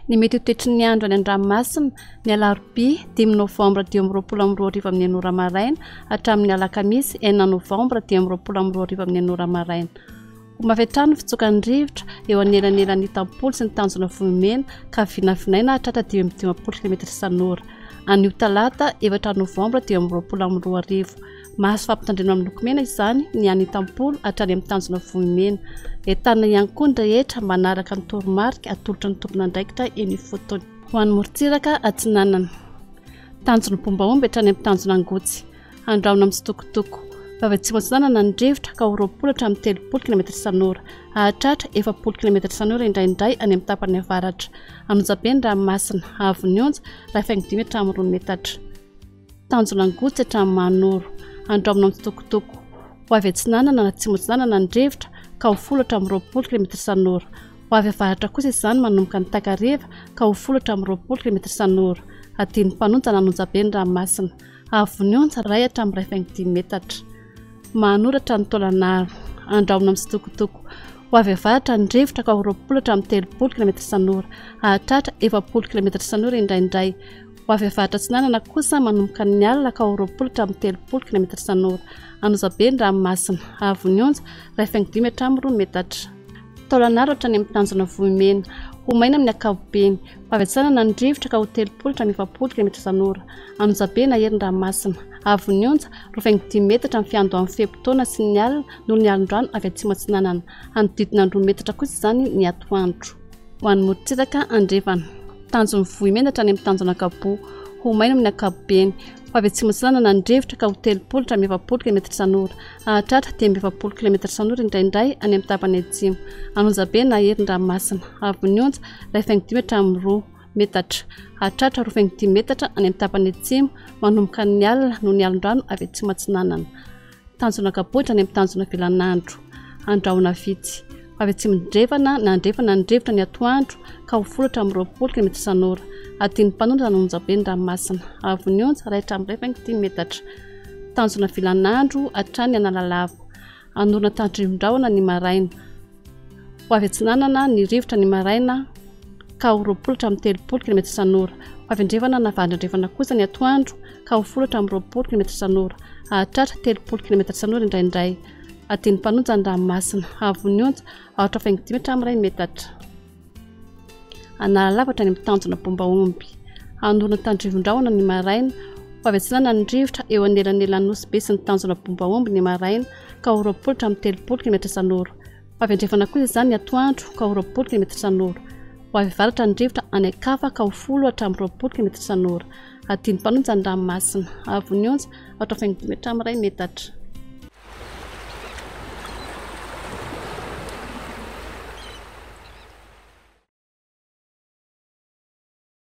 Ny mety ho toetry ny andro any an-dranomasina ny alarobia 10 novembre 2024 amin'ny anora maraina hatramin'ny alakamisy 9 novembre 2024 amin'ny anora maraina. Ho mafetrano fitsokan'ny rivotra eo anelanelan'ny tampolo sy ny tanjona vohimena ka vinavinaina hatratra 10 km isan'ora. Anio talata 4 novembre 2024. Mahazo fampitandrina amin'ny lokomena izany ny any tampolo hatrany amin'ny tanjona vohimena. Entana ihany koa ny rehetra manaraka ny toromarika atolotra ny tompona andraikitra eny fotony. Ho an'ny morontsiraka atsinanana. Tanjona bombaomby hatrany amin'ny tanjona angotsy. Andraona amin'ny sitokotoko. Vavy-atsimo atsinanana ny rivotra ka ho 20 hatramin'ny 30 km isan'ora. Hahatratra 40 km isan'ora indraindray any amin'ny tapany avaratra. Anonjabe ny ranomasina avy onja 5 hatramin'ny 2 metatra. Tanjona angotsy hatramin'ny manoro. Andraomina amin'ny sitokotoko. Ho avy atsinanana na atsimo atsinanana ny rivotra ka ho 10 hatramin'ny 20 km isan'ora. Ho avy avaratra kosa izany manomboka ny takariva ka ho 10 hatramin'ny 20 km isan'ora. Adiny mpanonja na anonjabe ny ranomasina avy onja 1 hatramin'ny 5 metatra. Manoratra ny tolanaro. Andraomina amin'ny sitokotoko. Ho avy avaratra ny rivotra ka ho 20 hatramin'ny 30 km isan'ora. Hahatratra 40 km isan'ora indraindray. Ho avy avaratra atsinanana kosa manomboka ny alina ka ho 20 hatramin'ny 30 km isan'ora. Anonjabe ny ranomasina avy onja 5 hatramin'ny 2 metatra. Tolanaro hatrany amin'ny tanjona vohimena. Ho maina amin'ny ankapobeny. Ho avy atsinanana ny rivotra ka ho 30 hatramin'ny 40 km isan'ora. Anonjabe na herin'ny ranomasina avy onja 20 metatra amin'ny fiandohan'ny fehim-potoana sy ny alina noho ny alin-drano avy atsimo atsinanana. Anodidina 2 metatra kosa izany ny atoandro. Ho an'ny morontsiraka andrefana. Tanjona vohimena hatrany amin'ny tanjona ankapo. Ho maina amin'ny ankapobeny. Ho avy atsimo atsinanana ny rivotra ka ho 30 hatramin'ny 20 km isan'ora. Hahatratra 20 km isan'ora indraindray any amin'ny tapany atsimo. Anonjabe na herin'ny ranomasina avy onja 5 hatramin'ny 2 metatra. Hahatratra 20 metatra any amin'ny tapany atsimo manomboka ny alina noho ny alin-drano avy atsimo atsinanana. Tanjona ankapohitra any amin'ny tanjona velanandro. Andraona vitsy. Ho avy atsimo drevana na andrefana ny rivotra ny atoandro ka ho 10 hatramin'ny 20 km isan'ora. Adiny mpanonja na anonjabe ny ranomasina avy onja 1 hatramin'ny 5 metatra. Tanjona velanandro hatrany analalava. Anorina tandrivon-drahona ny maraina. Ho avy atsinanana ny rivotra ny maraina ka ho 20 hatramin'ny 30 km isan'ora. Ho avy andrefana na vandrendrefana kosa ny atoandro ka ho 10 hatramin'ny 20 km isan'ora. Hahatratra 30 km isan'ora indraindray. Adiny mpanonja ny ranomasina avy onja 5 hatramin'ny 1 metatra. Analalava hatrany amin'ny tanjona bombaomby. Anorina tandrivon-drahona ny maraina. Ho avy atsinanana ny rivotra eo anelanelan'ny nosy be sy ny tanjona bombaomby ny maraina ka ho 20 hatramin'ny 30 km isan'ora. Ho avy andrefana kosa izany ny atoandro ka ho 20 km isan'ora. Ho avy avaratra ny rivotra any ankafa ka ho 10 hatramin'ny 20 km isan'ora. Adiny mpanonja ny ranomasina avy onja 5 hatramin'ny 1 metatra.